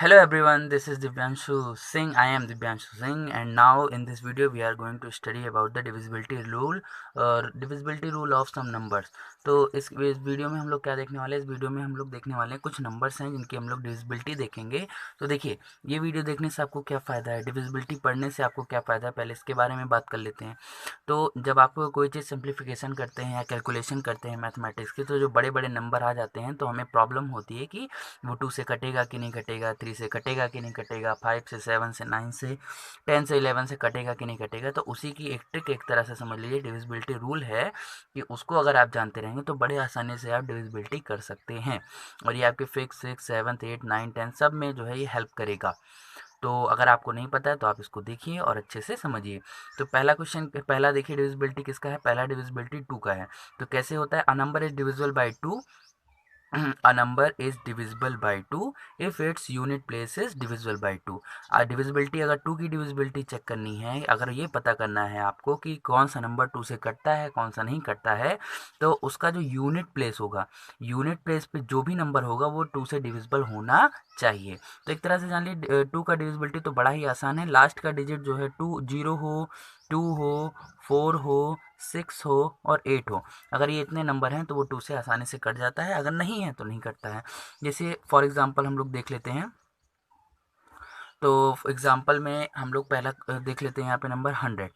Hello everyone, this is Divyanshu Singh. I am Divyanshu Singh, and now in this video we are going to study about the divisibility rule और divisibility rule of some numbers. तो इस video में हम लोग क्या देखने वाले हैं? इस वीडियो में हम लोग देखने वाले हैं कुछ नंबर्स हैं जिनकी हम लोग डिविजिबिलिटी देखेंगे। तो देखिए, ये वीडियो देखने से आपको क्या फ़ायदा है, डिविजिबिलिटी पढ़ने से आपको क्या फ़ायदा है, पहले इसके बारे में बात कर लेते हैं। तो जब आप कोई चीज़ सिंप्लीफिकेशन करते हैं या कैलकुलेशन करते हैं मैथमेटिक्स की, तो जो बड़े बड़े नंबर आ जाते हैं तो हमें प्रॉब्लम होती है कि वो 2 से कटेगा कि नहीं कटेगा, 3 से कटेगा कि नहीं कटेगा, 5 से, 7 से, 9 से, 10 से, 11 से कटेगा कि नहीं कटेगा। तो उसी की एक ट्रिक एक तरह से समझ लीजिए डिविजिबिलिटी रूल है कि उसको अगर आप जानते रहेंगे तो बड़े आसानी से आप डिविजिबिलिटी कर सकते हैं, और ये आपके fifth, six, seventh, eight, nine, tenth सब में जो है ये हेल्प करेगा। तो अगर आपको नहीं पता है तो आप इसको देखिए और अच्छे से समझिए। तो पहला क्वेश्चन, पहला देखिए डिविजिबिलिटी किसका है, पहला डिविजिबिलिटी 2 का है। तो कैसे होता है, अ number is divisible bye 2, a number is divisible by 2 if its unit place is divisible by 2। Divisibility, अगर 2 की डिविजिबिलिटी चेक करनी है, अगर ये पता करना है आपको कि कौन सा नंबर 2 से कटता है कौन सा नहीं कटता है, तो उसका जो यूनिट प्लेस होगा, यूनिट प्लेस पे जो भी नंबर होगा वो 2 से डिविजिबल होना चाहिए। तो एक तरह से जान लीजिए 2 का डिविजिबिलिटी तो बड़ा ही आसान है। लास्ट का डिजिट जो है 2, 0 हो, 2 हो, 4 हो, 6 हो और 8 हो, अगर ये इतने नंबर हैं तो वो 2 से आसानी से कट जाता है, अगर नहीं है तो नहीं कटता है। जैसे फॉर एग्जांपल हम लोग देख लेते हैं। तो एग्जांपल में हम लोग पहला देख लेते हैं यहाँ पे नंबर 100।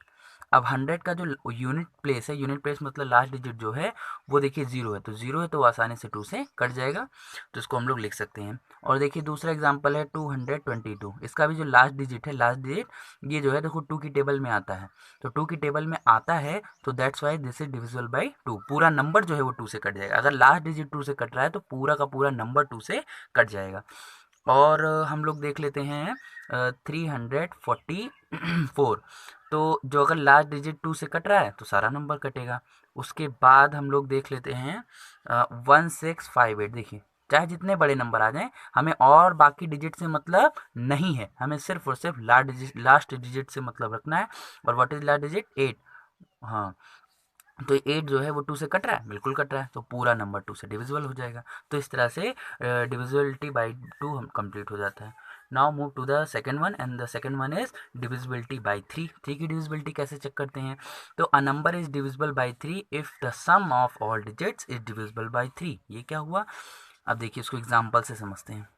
अब 100 का जो यूनिट प्लेस है, यूनिट प्लेस मतलब लास्ट डिजिट जो है वो देखिए 0 है, तो 0 है तो वो आसानी से 2 से कट जाएगा, तो इसको हम लोग लिख सकते हैं। और देखिए दूसरा एग्जांपल है 222, इसका भी जो लास्ट डिजिट है, लास्ट डिजिट ये जो है देखो 2 की टेबल में आता है, तो 2 की टेबल में आता है तो that's why this is divisible by 2। पूरा नंबर जो है वो 2 से कट जाएगा, अगर लास्ट डिजिट 2 से कट रहा है तो पूरा का पूरा नंबर 2 से कट जाएगा। और हम लोग देख लेते हैं 344। तो जो अगर लास्ट डिजिट 2 से कट रहा है तो सारा नंबर कटेगा। उसके बाद हम लोग देख लेते हैं 1658। देखिए, चाहे जितने बड़े नंबर आ जाएं, हमें और बाकी डिजिट से मतलब नहीं है, हमें सिर्फ और सिर्फ लास्ट डिजिट से मतलब रखना है। और व्हाट इज लास्ट डिजिट, 8। हाँ, तो 8 जो है वो 2 से कट रहा है, बिल्कुल कट रहा है, तो पूरा नंबर 2 से डिविजिबल हो जाएगा। तो इस तरह से डिविजिबिलिटी बाय 2 हम कंप्लीट हो जाता है। Now move to the second one, and the second one is divisibility by 3। 3 की डिविजिबिलिटी कैसे चेक करते हैं, तो a number is divisible by 3 if the sum of all digits is divisible by 3। ये क्या हुआ, अब देखिए इसको एग्जाम्पल से समझते हैं।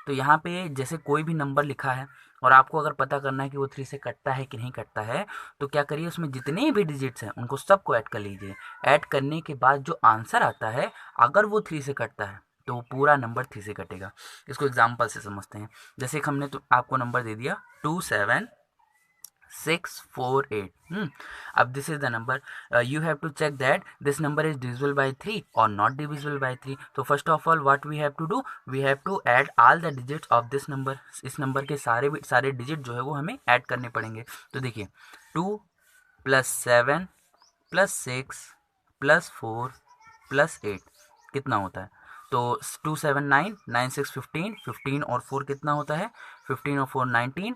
तो यहाँ पे जैसे कोई भी नंबर लिखा है और आपको अगर पता करना है कि वो 3 से कटता है कि नहीं कटता है, तो क्या करिए, उसमें जितने भी डिजिट्स हैं उनको सबको ऐड कर लीजिए। ऐड करने के बाद जो आंसर आता है, अगर वो 3 से कटता है तो वो पूरा नंबर 3 से कटेगा। इसको एग्जाम्पल से समझते हैं। जैसे कि हमने तो आपको नंबर दे दिया 27648। अब this is the number, you have to check that this number is divisible by 3 or not divisible by 3। तो first of all what we have to do, we have to add all the digits of this number. इस नंबर के सारे digit जो है वो हमें add करने पड़ेंगे। तो देखिए 2 प्लस 7 प्लस 6 प्लस 4 प्लस 8 कितना होता है, तो 2 7 9, 9 6 15, 15 और 4 कितना होता है, 15 और 4 19,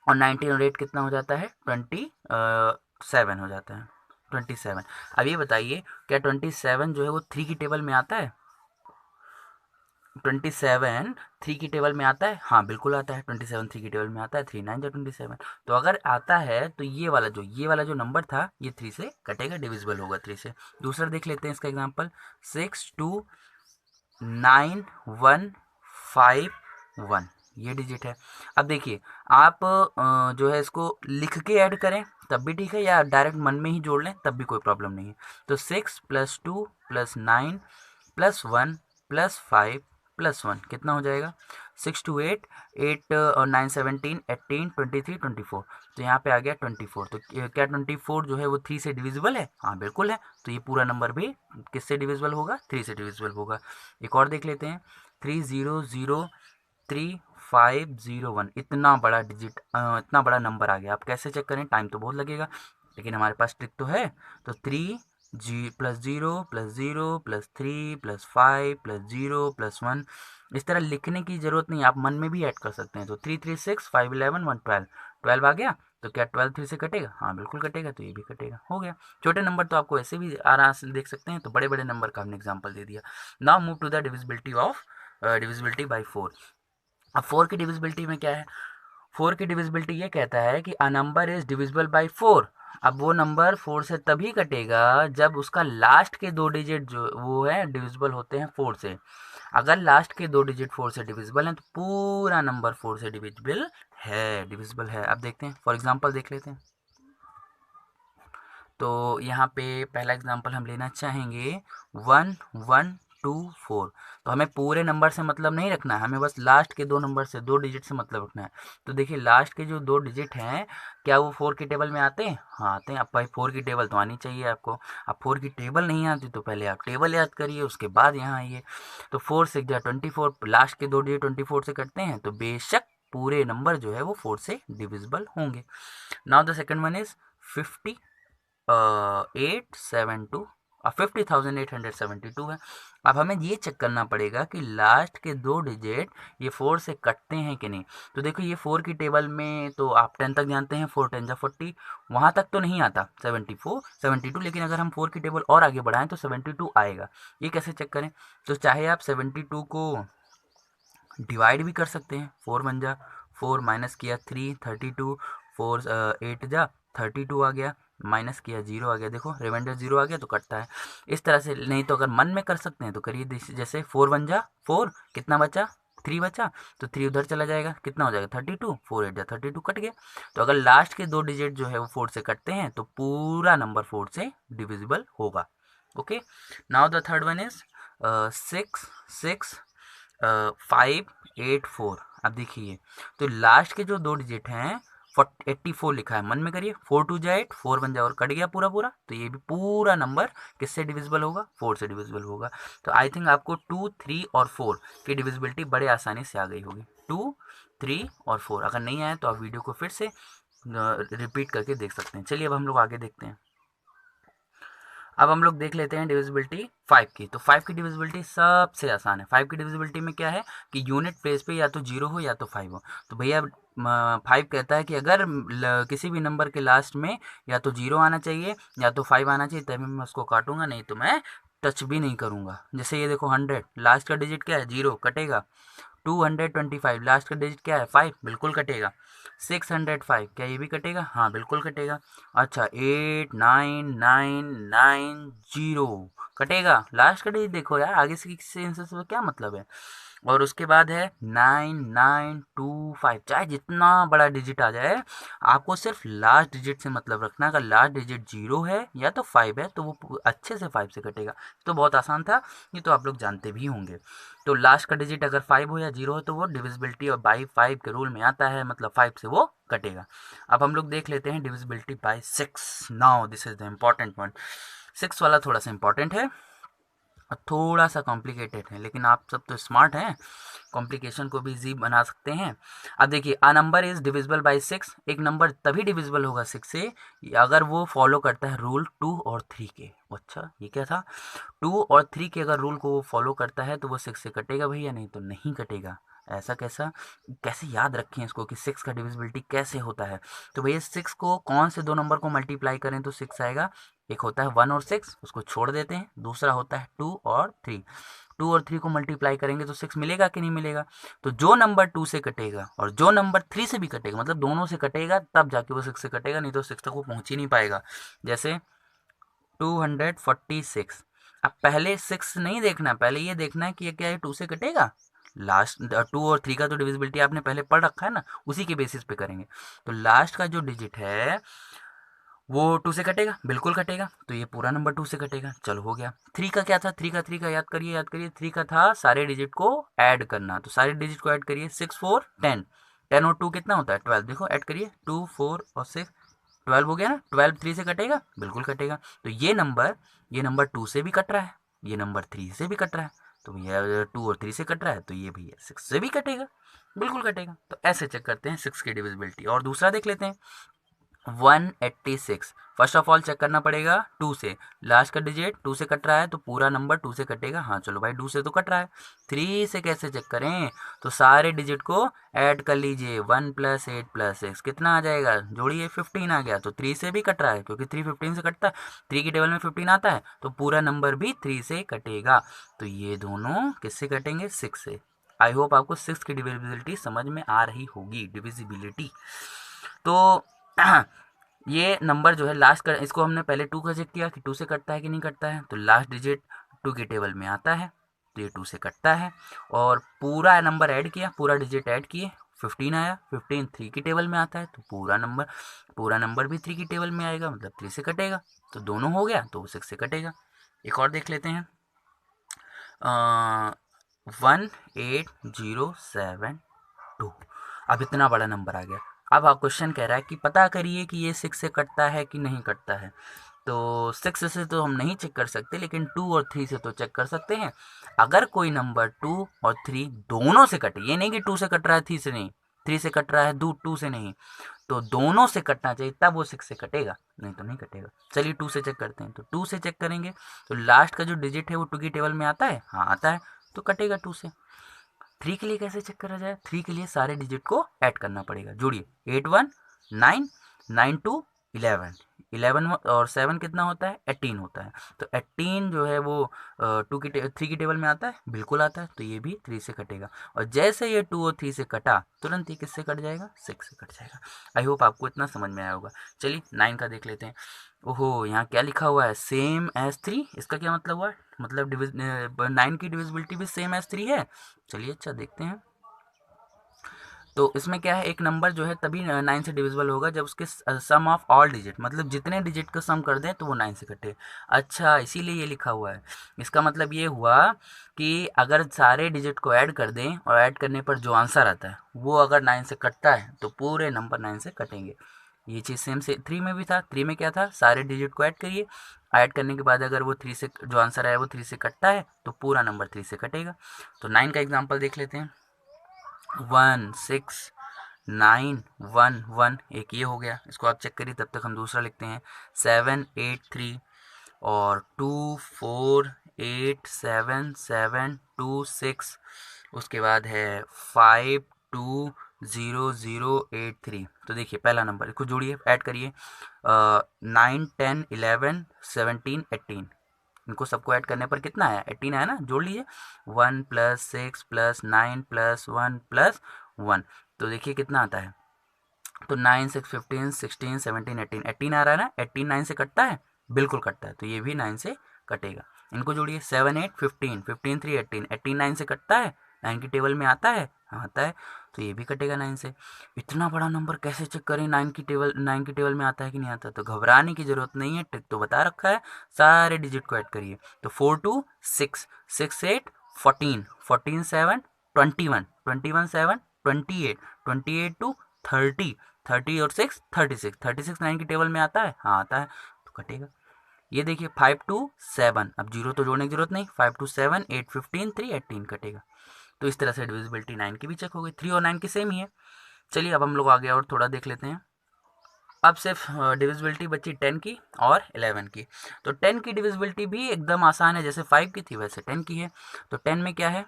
और 19 और 8 कितना हो जाता है, 27 हो जाता है, 27। अब ये बताइए, क्या 27 जो है वो 3 की टेबल में आता है, 27 3 की टेबल में आता है, हाँ बिल्कुल आता है, 27 3 की टेबल में आता है, 3 9 जो 27। तो अगर आता है तो ये वाला जो नंबर था ये 3 से कटेगा, डिविजिबल होगा 3 से। दूसरा देख लेते हैं इसका एग्जांपल, 62951, ये डिजिट है। अब देखिए, आप जो है इसको लिख के ऐड करें तब भी ठीक है, या डायरेक्ट मन में ही जोड़ लें तब भी कोई प्रॉब्लम नहीं है। तो 6 + 2 + 9 + 1 + 5 कितना हो जाएगा, 6 2 8, 8 और 9 17 18 23 24। तो यहाँ पे आ गया 24। तो क्या 24 जो है वो 3 से डिविजिबल है, हाँ बिल्कुल है। तो ये पूरा नंबर भी किससे डिविजिबल होगा, 3 से डिविजिबल होगा। एक और देख लेते हैं, 3003 501। इतना बड़ा डिजिट, इतना बड़ा नंबर आ गया, आप कैसे चेक करें, टाइम तो बहुत लगेगा, लेकिन हमारे पास ट्रिक तो है। तो 3 + 0 + 0 + 3 + 5 + 0 + 1, इस तरह लिखने की ज़रूरत नहीं, आप मन में भी ऐड कर सकते हैं। तो 3 3 6 5 11 1 12, 12 आ गया। तो क्या 12 3 से कटेगा, हाँ बिल्कुल कटेगा, तो ये भी कटेगा, हो गया। छोटे नंबर तो आपको ऐसे भी आराम से देख सकते हैं, तो बड़े बड़े नंबर का हमने एग्जाम्पल दे दिया। Now move to the divisibility by 4। अब 4 की डिविजिबिलिटी में क्या है, 4 की डिविजिबिलिटी ये कहता है कि अ नंबर इज डिविजिबल बाय 4। अब वो नंबर 4 से तभी कटेगा जब उसका लास्ट के दो डिजिट जो वो है डिविजिबल होते हैं 4 से। अगर लास्ट के दो डिजिट 4 से डिविजिबल हैं तो पूरा नंबर 4 से डिविजिबल है। अब देखते हैं, फॉर एग्जांपल देख लेते हैं। तो यहाँ पे पहला एग्जांपल हम लेना चाहेंगे 1124। तो हमें पूरे नंबर से मतलब नहीं रखना है, हमें बस लास्ट के दो नंबर से, दो डिजिट से मतलब रखना है। तो देखिए लास्ट के जो दो डिजिट हैं, क्या वो 4 की टेबल में आते हैं? हाँ आते हैं। अब भाई 4 की टेबल तो आनी चाहिए आपको। अब 4 की टेबल नहीं आती तो पहले आप टेबल याद करिए, उसके बाद यहाँ आइए। तो 4 से 24, लास्ट के दो डिजिट 24 से कटते हैं तो बेशक पूरे नंबर जो है वो 4 से डिविजिबल होंगे। Now the second one is 872 50,872 है। अब हमें ये चेक करना पड़ेगा कि लास्ट के दो डिजिट ये 4 से कटते हैं कि नहीं। तो देखो ये 4 की टेबल में तो आप 10 तक जानते हैं, 4 10 जा 40, वहाँ तक तो नहीं आता 74 72, लेकिन अगर हम 4 की टेबल और आगे बढ़ाएं तो 72 आएगा। ये कैसे चेक करें? तो चाहे आप 72 को डिवाइड भी कर सकते हैं, 4 1 जा 4, माइनस किया 3 32, 4 8 जा 32 आ गया, माइनस किया 0 आ गया, देखो रिमाइंडर 0 आ गया तो कटता है। इस तरह से, नहीं तो अगर मन में कर सकते हैं तो करिए, जैसे 4 1 जा 4, कितना बचा 3 बचा, तो 3 उधर चला जाएगा, कितना हो जाएगा 32, 4 8 जा 32 कट गया। तो अगर लास्ट के दो डिजिट जो है वो 4 से कटते हैं तो पूरा नंबर 4 से डिविजिबल होगा। Okay, now the third one is 6 6 5 8 4। अब देखिए, तो लास्ट के जो दो डिजिट हैं 84 लिखा है, मन में करिए, 4 2 जा 8, 4 1 जा और कट गया पूरा पूरा, तो ये भी पूरा नंबर किससे डिविजिबल होगा? 4 से डिविजिबल होगा। तो आई थिंक आपको 2 3 और 4 की डिविजिबिलिटी बड़े आसानी से आ गई होगी। 2 3 और 4 अगर नहीं आए तो आप वीडियो को फिर से रिपीट करके देख सकते हैं। चलिए अब हम लोग आगे देखते हैं। अब हम लोग देख लेते हैं डिविजिबिलिटी 5 की। तो 5 की डिविजिबिलिटी सबसे आसान है। 5 की डिविजिबिलिटी में क्या है कि यूनिट प्लेस पे या तो 0 हो या तो 5 हो। तो भैया 5 कहता है कि अगर किसी भी नंबर के लास्ट में या तो 0 आना चाहिए या तो 5 आना चाहिए, तभी मैं उसको काटूंगा, नहीं तो मैं टच भी नहीं करूंगा। जैसे ये देखो 100, लास्ट का डिजिट क्या है 0, कटेगा। 225, लास्ट का डिजिट क्या है 5, बिल्कुल कटेगा। 605, क्या ये भी कटेगा? हाँ बिल्कुल कटेगा। अच्छा 899990 कटेगा, लास्ट का डिजिट देखो यार, आगे से किसी आंसर से क्या मतलब है। और उसके बाद है 9925, चाहे जितना बड़ा डिजिट आ जाए आपको सिर्फ लास्ट डिजिट से मतलब रखना। अगर लास्ट डिजिट 0 है या तो 5 है तो वो अच्छे से 5 से कटेगा। तो बहुत आसान था, ये तो आप लोग जानते भी होंगे। तो लास्ट का डिजिट अगर 5 हो या 0 हो तो वो डिविजिबिलिटी और बाई 5 के रूल में आता है, मतलब 5 से वो कटेगा। अब हम लोग देख लेते हैं divisibility bye 6। Now this is the important one. 6 वाला थोड़ा सा इम्पॉर्टेंट है और थोड़ा सा कॉम्प्लिकेटेड है, लेकिन आप सब तो स्मार्ट हैं, कॉम्प्लिकेशन को भी इजी बना सकते हैं। अब देखिए, अ नंबर इज डिविजिबल बाय 6। एक नंबर तभी डिविजिबल होगा 6 से अगर वो फॉलो करता है रूल 2 और 3 के। अच्छा ये क्या था? 2 और 3 के अगर रूल को वो फॉलो करता है तो वो 6 से कटेगा भैया, नहीं तो नहीं कटेगा। ऐसा कैसा, कैसे याद रखें इसको कि 6 का डिविजिबिलिटी कैसे होता है? तो भैया 6 को कौन से दो नंबर को मल्टीप्लाई करें तो 6 आएगा? एक होता है 1 और 6, उसको छोड़ देते हैं। दूसरा होता है 2 और 3। 2 और 3 को मल्टीप्लाई करेंगे तो 6 मिलेगा कि नहीं मिलेगा? तो जो नंबर 2 से कटेगा और जो नंबर 3 से भी कटेगा, मतलब दोनों से कटेगा, तब जाके वो 6 से कटेगा, नहीं तो 6 तक वो पहुंच ही नहीं पाएगा। जैसे 246। अब पहले 6 नहीं देखना, पहले ये देखना है कि ये क्या है 2 से कटेगा। लास्ट 2 और 3 का तो डिविजिबिलिटी आपने पहले पढ़ रखा है ना, उसी के बेसिस पे करेंगे। तो लास्ट का जो डिजिट है वो 2 से कटेगा, बिल्कुल कटेगा, तो ये पूरा नंबर 2 से कटेगा। चलो हो गया। 3 का क्या था? 3 का याद करिए, याद करिए। 3 का था सारे डिजिट को ऐड करना, तो सारे डिजिट को ऐड करिए। 6 4 10, 10 और 2 कितना होता है 12, देखो ऐड करिए 2 4 और 6, 12 हो गया ना। 12 3 से कटेगा, बिल्कुल कटेगा। तो ये नंबर 2 से भी कट रहा है, ये नंबर 3 से भी कट रहा है, तो भैया 2 और 3 से कट रहा है तो ये भैया 6 से भी कटेगा, बिल्कुल कटेगा। तो ऐसे चेक करते हैं 6 की डिविजिबिलिटी। और दूसरा देख लेते हैं 186। फर्स्ट ऑफ ऑल चेक करना पड़ेगा 2 से, लास्ट का डिजिट 2 से कट रहा है तो पूरा नंबर 2 से कटेगा। हाँ चलो भाई 2 से तो कट रहा है। 3 से कैसे चेक करें? तो सारे डिजिट को ऐड कर लीजिए, 1 + 8 + 6 कितना आ जाएगा? जोड़िए 15 आ गया। तो 3 से भी कट रहा है क्योंकि 3 15 से कटता है, 3 की टेबल में 15 आता है, तो पूरा नंबर भी 3 से कटेगा। तो ये दोनों किससे कटेंगे? 6 से। आई होप आपको 6 की डिविजिबिलिटी समझ में आ रही होगी, डिविजिबिलिटी। तो ये नंबर जो है लास्ट का, इसको हमने पहले 2 का चेक किया कि 2 से कटता है कि नहीं कटता है, तो लास्ट डिजिट 2 के टेबल में आता है तो ये 2 से कटता है। और पूरा नंबर ऐड किया, पूरा डिजिट ऐड किए, 15 आया, 15 3 की टेबल में आता है तो पूरा नंबर भी 3 की टेबल में आएगा, मतलब 3 से कटेगा, तो दोनों हो गया तो 6 से कटेगा। एक और देख लेते हैं, 18072। अब इतना बड़ा नंबर आ गया। अब आप क्वेश्चन कह रहा है कि पता करिए कि ये 6 से कटता है कि नहीं कटता है। तो 6 से तो हम नहीं चेक कर सकते, लेकिन 2 और 3 से तो चेक कर सकते हैं। अगर कोई नंबर 2 और 3 दोनों से कटे, ये नहीं कि 2 से कट रहा है 3 से नहीं, 3 से कट रहा है 2 से नहीं, तो दोनों से कटना चाहिए तब वो 6 से कटेगा, नहीं तो नहीं कटेगा। चलिए 2 से चेक करते हैं, तो 2 से चेक करेंगे तो लास्ट का जो डिजिट है वो 2 की टेबल में आता है, हाँ आता है, तो कटेगा 2 से। 3 के लिए कैसे चेक करा जाए, 3 के लिए सारे डिजिट को ऐड करना पड़ेगा, जोड़िए 8 1 9 9 2 11, 11 और 7 कितना होता है, 18 होता है। तो 18 जो है वो 3 की टेबल में आता है, बिल्कुल आता है, तो ये भी 3 से कटेगा। और जैसे ये 2 और 3 से कटा, तुरंत ये किससे कट जाएगा, 6 से कट जाएगा। आई होप आपको इतना समझ में आया होगा। चलिए 9 का देख लेते हैं। ओहो, यहाँ क्या लिखा हुआ है, सेम एज 3, इसका क्या मतलब हुआ, मतलब 9 की डिविजिबिलिटी भी सेम एज 3 है। चलिए अच्छा देखते हैं। तो इसमें क्या है, एक नंबर जो है तभी 9 से डिविजिबल होगा जब उसके सम ऑफ ऑल डिजिट, मतलब जितने डिजिट का सम कर दें तो वो 9 से कटे। अच्छा, इसीलिए ये लिखा हुआ है। इसका मतलब ये हुआ कि अगर सारे डिजिट को ऐड कर दें और ऐड करने पर जो आंसर आता है वो अगर 9 से कटता है तो पूरे नंबर 9 से कटेंगे। ये चीज़ सेम से 3 में भी था। 3 में क्या था, सारे डिजिट को ऐड करिए, ऐड करने के बाद अगर वो 3 से जो आंसर आया वो 3 से कटता है तो पूरा नंबर 3 से कटेगा। तो 9 का एग्जाम्पल देख लेते हैं। 1 6 9 1 1, एक ये हो गया, इसको आप चेक करिए, तब तक हम दूसरा लिखते हैं। 7 8 3 और 2 4 8 7 7 2 6, उसके बाद है 5 2 0 0 8 3। तो देखिए पहला नंबर, इसको जोड़िए, ऐड करिए, 9 10 11 17 18, इनको सबको ऐड करने पर कितना आया, 18 आया ना, जोड़ लीजिए। 1 + 6 + 9 + 1 + 1, तो देखिए कितना आता है, तो 9 6 15 16 17 18, 18 आ रहा है ना, 18 9 से कटता है, बिल्कुल कटता है, तो ये भी 9 से कटेगा। इनको जोड़िए, 7 8 15 15 3 18, 18 9 से कटता है, 9 की टेबल में आता है, हाँ आता है, तो ये भी कटेगा 9 से। इतना बड़ा नंबर कैसे चेक करें, 9 की टेबल में आता है कि नहीं आता, तो घबराने की जरूरत नहीं है, ट्रिक तो बता रखा है। सारे डिजिट को ऐड करिए, तो 4 2 6 6 8 14 14 7 21 21 7 28 28 2 30 30 और 6 36 36 9 की टेबल में आता है, हाँ आता है, तो कटेगा। ये देखिए 5 2 7, अब जीरो तो जोड़ने की जरूरत नहीं, 5 2 7 8 15 3 18 कटेगा। तो इस तरह से डिविजिबिलिटी 9 की भी चेक हो गई। 3 और 9 की सेम ही है। चलिए अब हम लोग आगे और थोड़ा देख लेते हैं। अब सिर्फ डिविजिबिलिटी बची 10 की और 11 की। तो 10 की डिविजिबिलिटी भी एकदम आसान है, जैसे 5 की थी वैसे 10 की है। तो 10 में क्या है,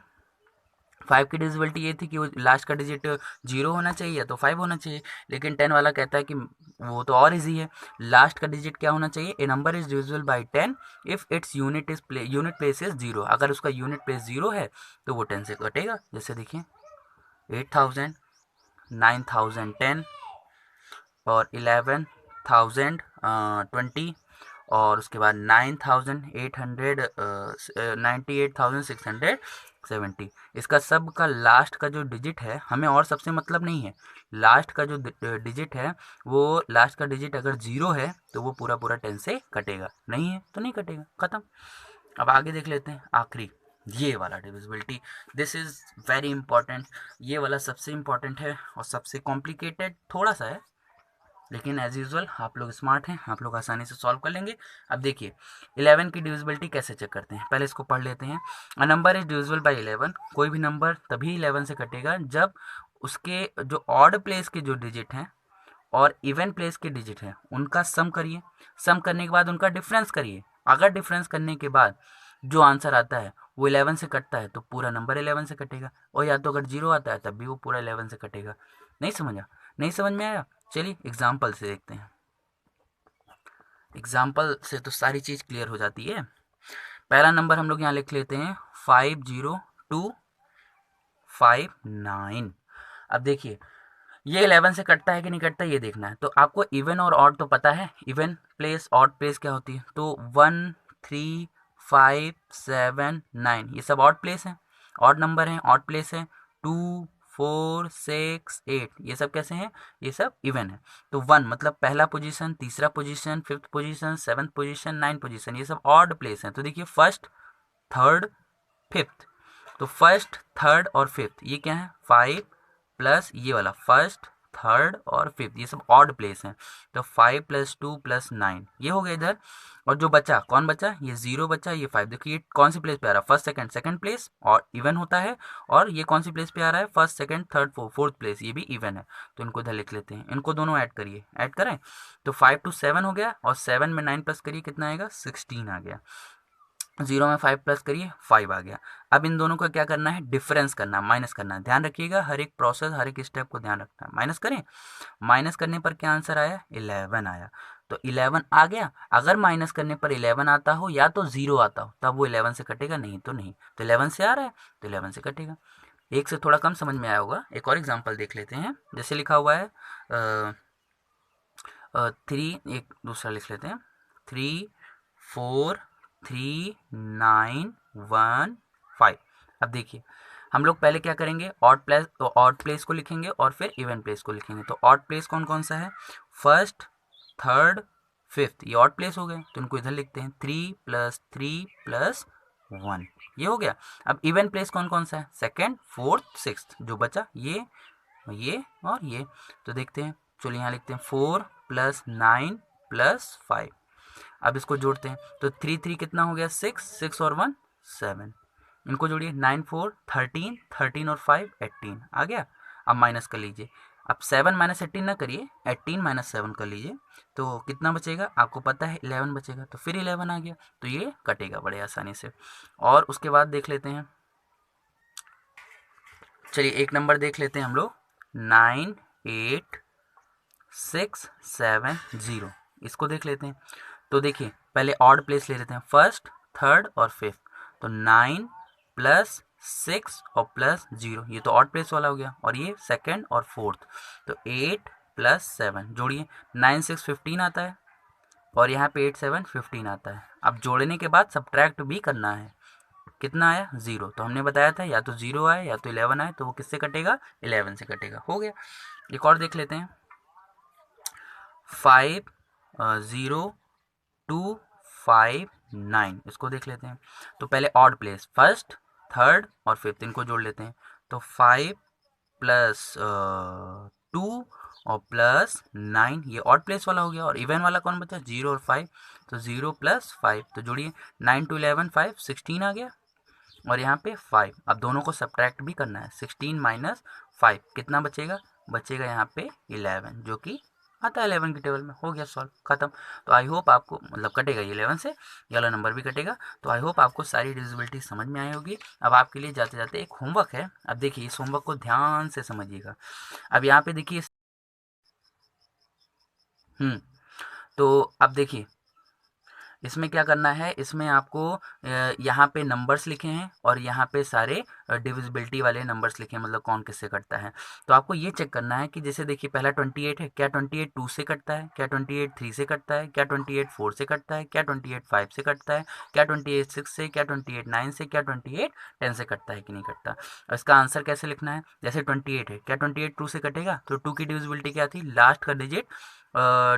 5 की डिविजिबिलिटी ये थी कि वो लास्ट का डिजिट 0 होना चाहिए तो 5 होना चाहिए, लेकिन 10 वाला कहता है कि वो तो और इजी है, लास्ट का डिजिट क्या होना चाहिए, a number is divisible by 10 if its unit place is 0, अगर उसका यूनिट प्लेस 0 है तो वो 10 से कटेगा। जैसे देखिए 8000 9010 और 11020 और उसके बाद 98,670। इसका सब का लास्ट का जो डिजिट है, हमें और सबसे मतलब नहीं है, लास्ट का जो डिजिट है, वो लास्ट का डिजिट अगर 0 है तो वो पूरा पूरा 10 से कटेगा, नहीं है तो नहीं कटेगा, खत्म। अब आगे देख लेते हैं आखिरी, ये वाला divisibility, this is very important. ये वाला सबसे इम्पॉर्टेंट है और सबसे कॉम्प्लिकेटेड थोड़ा सा है, लेकिन एज यूजल आप लोग स्मार्ट हैं, आप लोग आसानी से सॉल्व कर लेंगे। अब देखिए 11 की डिविजिबिलिटी कैसे चेक करते हैं, पहले इसको पढ़ लेते हैं। अ नंबर इज डिविजिबल बाय 11, कोई भी नंबर तभी 11 से कटेगा जब उसके जो ऑड प्लेस के जो डिजिट हैं और इवन प्लेस के डिजिट हैं उनका सम करिए, सम करने के बाद उनका डिफरेंस करिए, अगर डिफरेंस करने के बाद जो आंसर आता है वो 11 से कटता है तो पूरा नंबर 11 से कटेगा, और या तो अगर 0 आता है तब भी वो पूरा 11 से कटेगा। नहीं समझा, नहीं समझ में आया, चलिए एग्जाम्पल से देखते हैं। एग्जाम्पल से तो सारी चीज़ क्लियर हो जाती है। पहला नंबर हम लोग यहाँ लिख लेते हैं 502 5 9। अब देखिए ये 11 से कटता है कि नहीं कटता ये देखना है। तो आपको इवन और ऑड तो पता है, इवन प्लेस ऑड प्लेस क्या होती है। तो 1 3 5 7 9 ये सब ऑड प्लेस हैं, ऑड नंबर हैं, ऑड प्लेस है। 2 4 6 8 ये सब कैसे हैं, ये सब इवन है। तो 1 मतलब पहला पोजीशन, तीसरा position, fifth position, seventh position, ninth position, ये सब ऑड प्लेस हैं। तो देखिए फर्स्ट थर्ड फिफ्थ, तो फर्स्ट थर्ड और फिफ्थ ये क्या है 5 प्लस ये वाला फर्स्ट थर्ड और फिफ्थ, ये सब ऑड प्लेस हैं। तो 5 + 2 + 9 ये हो गया इधर। और जो बचा कौन बचा, ये 0 बचा, ये 5। देखिए ये कौन सी प्लेस पे आ रहा है, फर्स्ट सेकंड, सेकंड प्लेस और इवन होता है। और ये कौन सी प्लेस पे आ रहा है, first second third fourth place, ये भी इवन है। तो इनको इधर लिख लेते हैं, इनको दोनों ऐड करिए, ऐड करें तो 5 to 7 हो गया, और 7 में 9 प्लस करिए कितना आएगा 16 आ गया। 0 में 5 प्लस करिए 5 आ गया। अब इन दोनों को क्या करना है, डिफरेंस करना है, माइनस करना है। ध्यान रखिएगा हर एक प्रोसेस, हर एक स्टेप को ध्यान रखना है। माइनस करें, माइनस करने पर क्या आंसर आया 11 आया। तो 11 आ गया। अगर माइनस करने पर 11 आता हो या तो 0 आता हो तब वो 11 से कटेगा, नहीं तो नहीं। तो 11 से आ रहा है तो 11 से कटेगा। एक से थोड़ा कम समझ में आया होगा। एक और एग्जाम्पल देख लेते हैं। जैसे लिखा हुआ है 3, एक दूसरा लिख लेते हैं 3 4 3 9 1 5। अब देखिए हम लोग पहले क्या करेंगे, ऑड प्लेस को लिखेंगे और फिर इवन प्लेस को लिखेंगे। तो ऑड प्लेस कौन कौन सा है, फर्स्ट थर्ड फिफ्थ, ये ऑड प्लेस हो गए। तो इनको इधर लिखते हैं 3 + 3 + 1, ये हो गया। अब इवन प्लेस कौन कौन सा है, सेकेंड फोर्थ सिक्स्थ, जो बचा ये और ये। तो देखते हैं, चलिए यहाँ लिखते हैं 4 + 9 + 5। अब इसको जोड़ते हैं तो 3 3 कितना हो गया 6, 6 और 1 7। इनको जोड़िए 9 4 13, 13 और 5 18 आ गया। अब माइनस कर लीजिए। अब 7 - 18 ना करिए, 18 - 7 कर लीजिए। तो कितना बचेगा, आपको पता है 11 बचेगा। तो फिर 11 आ गया, तो ये कटेगा बड़े आसानी से। और उसके बाद देख लेते हैं, चलिए एक नंबर देख लेते हैं हम लोग 9 8 6 7 0, इसको देख लेते हैं। तो देखिए पहले ऑड प्लेस ले लेते हैं, फर्स्ट थर्ड और फिफ्थ। तो 9 + 6 और +0, ये तो ऑड प्लेस वाला हो गया। और ये सेकंड और फोर्थ, तो 8 + 7 जोड़िए, 9 6 15 आता है, और यहाँ पे 8 7 15 आता है। अब जोड़ने के बाद सब्ट्रैक्ट भी करना है। कितना आया 0, तो हमने बताया था या तो 0 आए या तो 11 आए, तो वो किससे कटेगा 11 से कटेगा। हो गया। एक और देख लेते हैं 5 0 2 5 9, इसको देख लेते हैं। तो पहले ऑड प्लेस, फर्स्ट थर्ड और फिफ्थ, इनको जोड़ लेते हैं। तो 5 + 2 और +9, ये ऑड प्लेस वाला हो गया। और इवन वाला कौन बचा 0 और 5, तो 0 + 5, तो जोड़िए 9 to 11 5 16 आ गया। और यहाँ पे 5, अब दोनों को सब्ट्रैक्ट भी करना है। 16 - 5 कितना बचेगा, बचेगा यहाँ पे 11, जो कि आता है 11 की टेबल में। हो गया सॉल्व, खत्म। तो आई होप आपको, मतलब कटेगा ये 11 से, ये वाला नंबर भी कटेगा। तो आई होप आपको सारी डिविजिबिलिटी समझ में आई होगी। अब आपके लिए जाते जाते एक होमवर्क है। अब देखिए इस होमवर्क को ध्यान से समझिएगा। अब यहाँ पे देखिए, तो अब देखिए इसमें क्या करना है, इसमें आपको यहाँ पे नंबर्स लिखे हैं और यहाँ पे सारे डिविजिबिलिटी वाले नंबर्स लिखे हैं, मतलब कौन किससे कटता है। तो आपको ये चेक करना है कि जैसे देखिए पहला 28 है, क्या 28 2 से कटता है, क्या 28 3 से कटता है, क्या 28 4 से कटता है, क्या 28 5 से कटता है, क्या 28 6 से, क्या 28 9 से, क्या 28 10 से कटता है कि नहीं कटता। और इसका आंसर कैसे लिखना है, जैसे 28 है, क्या 28 2 से कटेगा, तो 2 की डिविजिबिलिटी क्या थी, लास्ट का डिजिट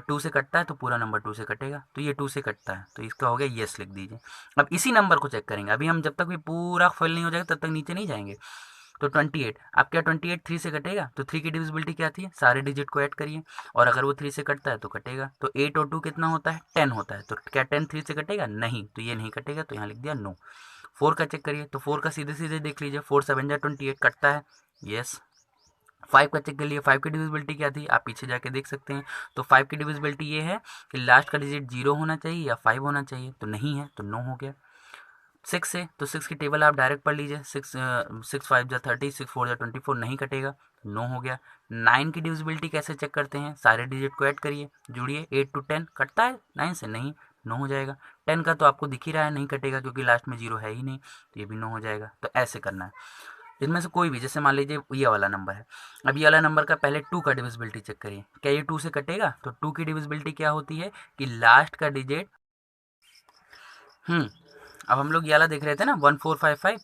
2 से कटता है तो पूरा नंबर 2 से कटेगा। तो ये 2 से कटता है, तो इसका हो गया यस, लिख दीजिए। अब इसी नंबर को चेक करेंगे। अभी हम जब तक भी पूरा फिल नहीं हो जाएगा तब तक नीचे नहीं जाएंगे। तो 28, अब क्या 28 3 से कटेगा, तो 3 की डिविजिबिलिटी क्या थी, सारे डिजिट को ऐड करिए। और अगर वो 3 से कटता है तो कटेगा। तो 8 और 2 कितना होता है 10 होता है। तो क्या 10 3 से कटेगा, नहीं, तो ये नहीं कटेगा, तो यहाँ लिख दिया नो। 4 का चेक करिए, तो 4 का सीधे सीधे देख लीजिए, 4 7 जा 28 कटता है, यस। 5 का चेक कर लिए, 5 की डिविजिबिलिटी क्या थी, आप पीछे जाके देख सकते हैं। तो 5 की डिविजिबिलिटी ये है कि लास्ट का डिजिट 0 होना चाहिए या 5 होना चाहिए, तो नहीं है, तो नो हो गया। 6 है, तो 6 की टेबल आप डायरेक्ट पढ़ लीजिए, 6 5 जा 30, 6 4 जा 24, नहीं कटेगा, नो हो गया। 9 की डिविजिबिलिटी कैसे चेक करते हैं, सारे डिजिट को ऐड करिए, जुड़िए, 8 to 10 कटता है 9 से, नहीं, नो हो जाएगा। 10 का तो आपको दिख ही रहा है नहीं कटेगा, क्योंकि लास्ट में 0 है ही नहीं, तो ये भी नो हो जाएगा। तो ऐसे करना है। इनमें से कोई भी, जैसे मान लीजिए ये वाला नंबर है, अब ये वाला नंबर का पहले 2 का डिविजिबिलिटी चेक करिए, क्या ये 2 से कटेगा? तो 2 की डिविजिबिलिटी क्या होती है कि लास्ट का डिजिट अब हम लोग ये वाला देख रहे थे ना 1455,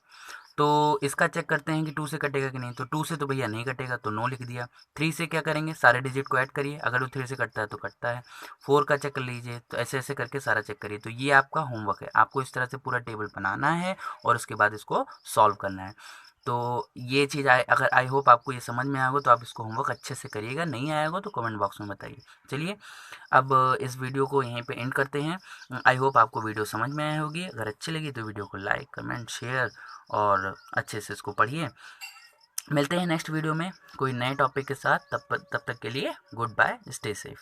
तो इसका चेक करते हैं कि 2 से कटेगा कि नहीं। तो 2 से तो भैया नहीं कटेगा, तो नो लिख दिया। 3 से क्या करेंगे, सारे डिजिट को ऐड करिए, अगर वो 3 से कटता है तो कटता है। 4 का चेक कर लीजिए, तो ऐसे ऐसे करके सारा चेक करिए। तो ये आपका होमवर्क है, आपको इस तरह से पूरा टेबल बनाना है और उसके बाद इसको सॉल्व करना है। तो ये चीज़ अगर आई होप आपको ये समझ में आया हो, तो आप इसको होमवर्क अच्छे से करिएगा, नहीं आया हो तो कमेंट बॉक्स में बताइए। चलिए अब इस वीडियो को यहीं पे एंड करते हैं। आई होप आपको वीडियो समझ में आई होगी। अगर अच्छी लगी तो वीडियो को लाइक, कमेंट, शेयर और अच्छे से इसको पढ़िए। मिलते हैं नेक्स्ट वीडियो में कोई नए टॉपिक के साथ। तब तक के लिए गुड बाय, स्टे सेफ।